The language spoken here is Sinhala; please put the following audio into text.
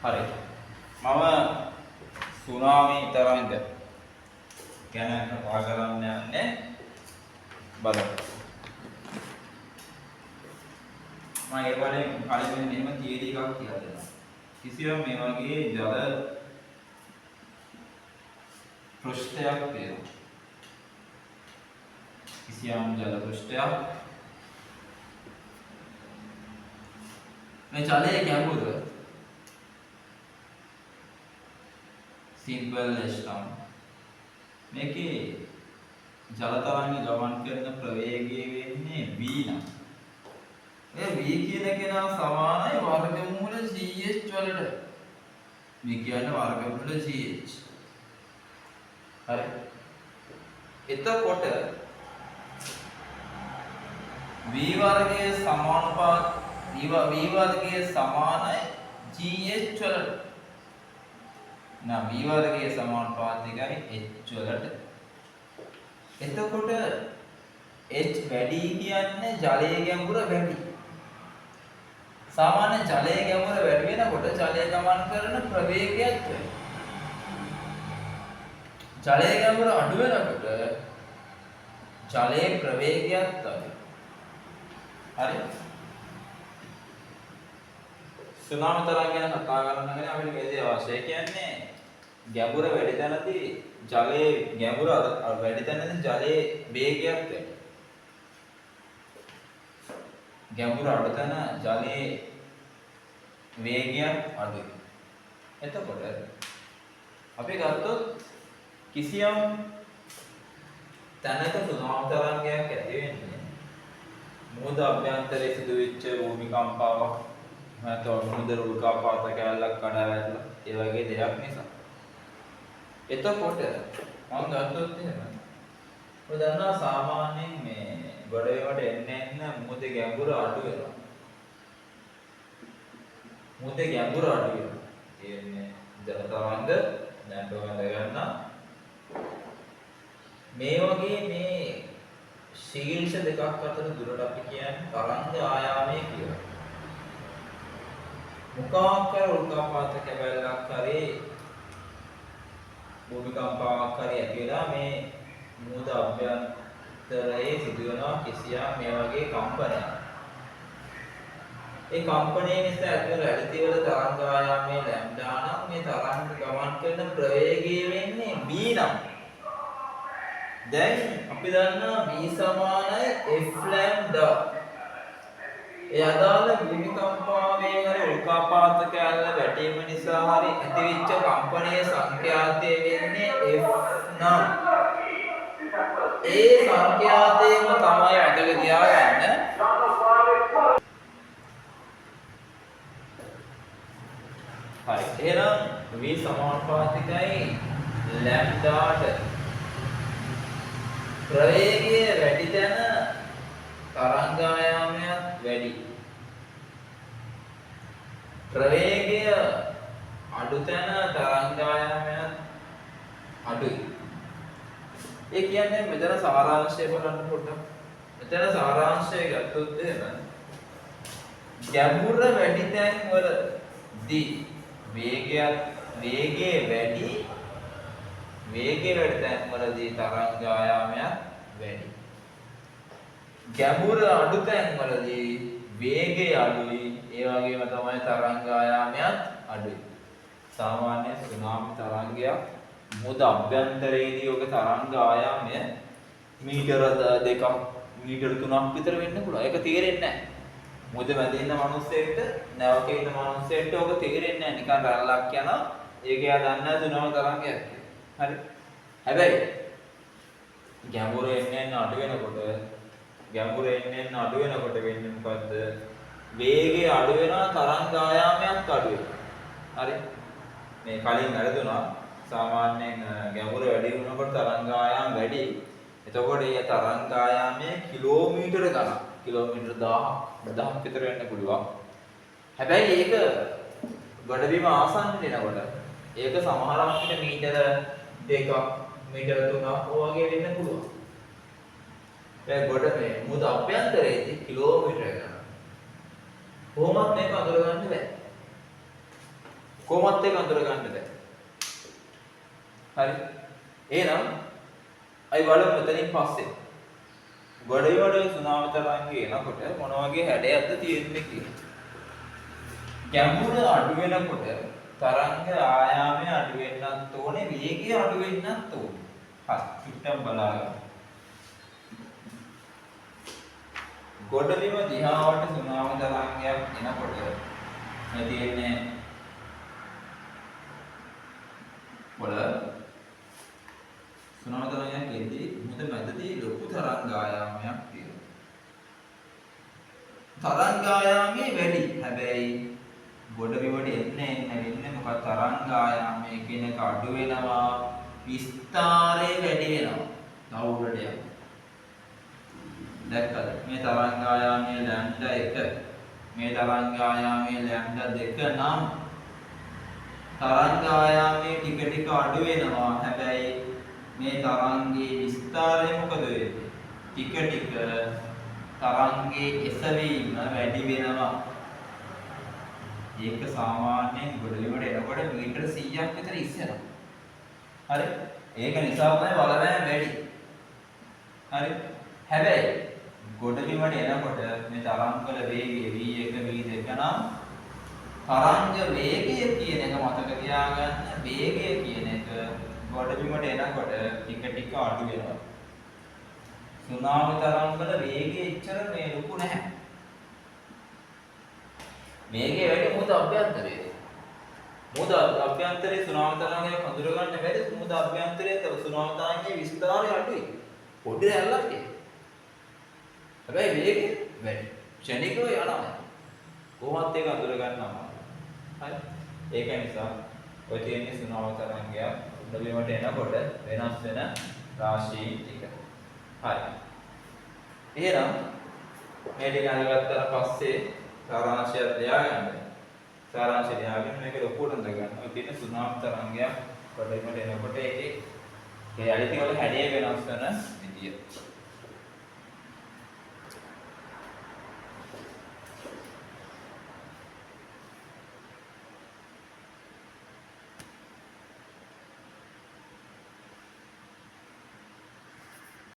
හරි. මම සුනාමි තරංග ගැන කතා කරන්න යන්නේ බලන්න. මම ඒ වලින් කලින් මෙහෙම තියරි එකක් කියලා දෙනවා. කිසියම් මේ වගේ ජල පෘෂ්ඨයක් තියෙනවා. කිසියම් ජල පෘෂ්ඨයක් මේ ජලයේ ගැඹුර සිම්පල් ලෙස්ටම් මේකේ ජල තරංග ගමන් කරන ප්‍රවේගය වෙන්නේ v නම් මේ v කියන කෙනා සමානයි වර්ගමූල gh වලට v කියන්නේ වර්ගමූල gh හරි එතකොට v වර්ගයේ සමානුපාත v වර්ගයේ සමානයි gh වලට ना v वर्गයේ සමානුපාතිකයි h වලට. එතකොට h වැඩි කියන්නේ ජලයේ ගැඹුර වැඩි. සාමාන්‍ය ජලයේ ගැඹුර වැඩි වෙනකොට ජලය ගමන් කරන ප්‍රවේගයත් වැඩි. ජලයේ ගැඹුර අඩු වෙනකොට ජලයේ ප්‍රවේගයත් අඩුයි. හරි. සුනාමි තරංග ගැන කතා කරනකොට අපිට මේ දේ අවශ්‍යයි කියන්නේ ගැඹුර වැඩි තැනදී ජලයේ ගැඹුර වැඩි තැනදී ජලයේ වේගයක් වැඩි. ගැඹුර අඩු තැන ජලයේ වේගයක් අඩුයි. එතකොට අපි ගත්තොත් කිසියම් තැනක සුනාමි තරංගයක් ඇති වෙන්නේ මුහුද අභ්‍යන්තරයේ සිදුවෙච්ච භූමිකම්පාවක් නැත්නම් මුහුදේ උල්කාපාත කැලලක් කඩා වැටලා ඒ වගේ දෙයක් නිසා. එතකොට මම ගත්තොත් එහෙම ඔය දන්නවා සාමාන්‍යයෙන් මේ ගොඩේවට එන්න මුහුදේ ගැඹුර අඩු වෙනවා. මුහුදේ ගැඹුර අඩු වෙනවා. කියන්නේ ජල තරංග දැන් ඔයගොල්ලෝ ගන්න මේ වගේ මේ ශීර්ෂ දෙකක් අතර දුරට අපි කියන්නේ තරංග ආයාමය කියලා. මුඛාකාර උල්කාපාත කැබැල්ලක් හරි භූමිකම්පාවක් හරි ඇති වෙලා මේ මුහුද අභ්‍යන්තරයේ සිදුවන කිසියම් මේ වගේ කම්පනයක්. ඒ කම්පනය නිසා ඇතිවන රැළිතිවල තරංග ආයාමයේ ලැම්ඩා නම් මේ තරංග ගමන් කරන ප්‍රවේගය වෙන්නේ v නම්. දැන් අපි දන්නවා v සමානයි f ලැම්ඩා. ඒ අදාළ භූමිකම්පාවේ හරි උල්කාපාත කැලල වැටීම නිසා හරි ඇතිවෙච්ච කම්පනයේ සංඛ්‍යාතය වෙන්නේ f නම්. ඒ සංඛ්‍යාතයම තමයි අදක තියාගන්න. හරි. එහෙනම් v සමානුපාතිකයි ලැම්ඩාට. ප්‍රවේගය වැඩි තැන තරංග ආයාමයත් වැඩි. ප්‍රවේගය අඩු තැන තරංග ආයාමයත් අඩුයි. ඒ කියන්නේ මෙතන සාරාංශය බලන්න පොඩ්ඩක්. මෙතන සාරාංශය ගත්තොත් එහෙම ගැඹුර වැඩි තැන් වලදී වේගයේ වැඩි තැන් වලදී තරංග ආයාමයත් වැඩි. ගැඹුර අඩු තැන් වලදී වේගය අඩුයි. ඒ වගේම තමයි තරංග ආයාමයත් අඩුයි. සාමාන්‍ය සුනාමි තරංගයක් මුහුද අභ්‍යන්තරයේදී ඔක තරංග ආයාමය මීටර 2ක් මීටර 3ක් විතර වෙන්න පුළුවන්. ඒක තේරෙන්නේ නැහැ. මුහුද මැද ඉන්න මිනිස්සෙක්ට නැවක ඉන්න මිනිස්සෙක්ට ඔක තේරෙන්නේ නැහැ. නිකන් රැල්ලක් යනවා. ඒක එයා දන්නේ නැහැ සුනාමි තරංගයක් කියලා. හරි. හැබැයි ගැඹුර එන්න අඩු වෙනකොට වෙන්නේ මොකද්ද? වේගය අඩු වෙනවා තරංග ආයාමයක් අඩු වෙනවා. හරි. මේ කලින් වැරදුනා. සාමාන්‍යයෙන් ගැඹුර වැඩි වෙනකොට තරංග ආයාම වැඩි. එතකොට මේ තරංග ආයාමය කිලෝමීටර ගණන් කිලෝමීටර 1000ක් විතර වෙන්න පුළුවන්. හැබැයි ඒක ගොඩබිම ආසන්න වෙනකොට ඒක සමහරක් විට මීටර 2ක් මීටර 3ක් වගේ වෙන්න පුළුවන්. ඒ ගොඩ මේ මුහුද අභ්‍යන්තරයේදී කිලෝමීටර ගණන්. කොහොමත් මේක අඳුර ගන්න බෑ. කොහොමත් ඒක අඳුර ගන්න බෑ. හරි. එහෙනම් අයි බලමු මෙතනින් පස්සේ. ගොඩේවල සුනාම තරංගය එනකොට මොන වගේ හැඩයක්ද තියෙන්නේ කියලා. ගැඹුර අඩු වෙනකොට තරංග ආයාමය අඩු වෙන්නත් ඕනේ, වේගය අඩු වෙන්නත් ඕනේ. හරි. චුට්ටක් බලන්න. ගොඩබිම දිහාවට සුනාම තරංගයක් එනකොට මේ තියෙන්නේ වල සුනාම තරංගයක් එද්දී මුද මැදදී ලොකු තරංග ආයාමයක් තියෙනවා. තරංග ආයාමයේ වැඩි. හැබැයි ගොඩබිමට එන්නේ මොකක් තරංග ආයාමයේ කියන එක අඩු වෙනවා, විස්තරය වැඩි වෙනවා. තවුරට යනවා. දැක්කද? මේ තරංග ආයාමයේ ලැම්ඩා 1 මේ තරංග ආයාමයේ ලැම්ඩා 2 නම් තරංග ආයාමයේ ටික ටික අඩු වෙනවා. හැබැයි මේ තරංගයේ විස්තරය මොකද වෙන්නේ? ටික ටික තරංගයේ එසවීම වැඩි වෙනවා. ඒක සාමාන්‍යයෙන් ගොඩබිමට එනකොට මීටර 100ක් විතර ඉස්සෙනවා. හරි? ඒක නිසා තමයි බලවෑම වැඩි. හරි? හැබැයි ගොඩබිමට එනකොට මේ තරංගවල වේගය v1 v2 නම් තරංග වේගය කියන එක මතක තියාගන්න. වේගය කියන එක ගොඩබිමට එනකොට ටික ටික අඩු වෙනවා. සුනාමි තරංගවල වේගය එච්චර මේ ලොකු නැහැ. වේගය වැඩි මොකද අභ්‍යන්තරයේ. මොකද අභ්‍යන්තරයේ සුනාමි තරංගයක් හඳුර ගන්න බැරි. මොකද අභ්‍යන්තරයේ තව සුනාමි තරංගයේ විස්තරය අඩුයි. පොඩි රැල්ලක් ඒක. හැබැයි වේගය වැඩි. ක්ෂණිකව යනවා. කොහොමත් ඒක අඳුර ගන්නවා. හරි. ඒක නිසා ඔය තියෙන සුනාම තරංගය ගොඩබිමට එනකොට වෙනස් වෙන රාශී ටික. හරි. එහෙනම් මේ ටික අරගත්තාට පස්සේ සාරාංශය ලියාගන්න. සාරාංශය ලියාගෙන මේක ලොකුවට දාගන්න. ඔය තියෙන සුනාම තරංගය ගොඩබිමට එනකොට ඒකේ ඒ අයිති වල හැඩය වෙනස් වෙන විදිය.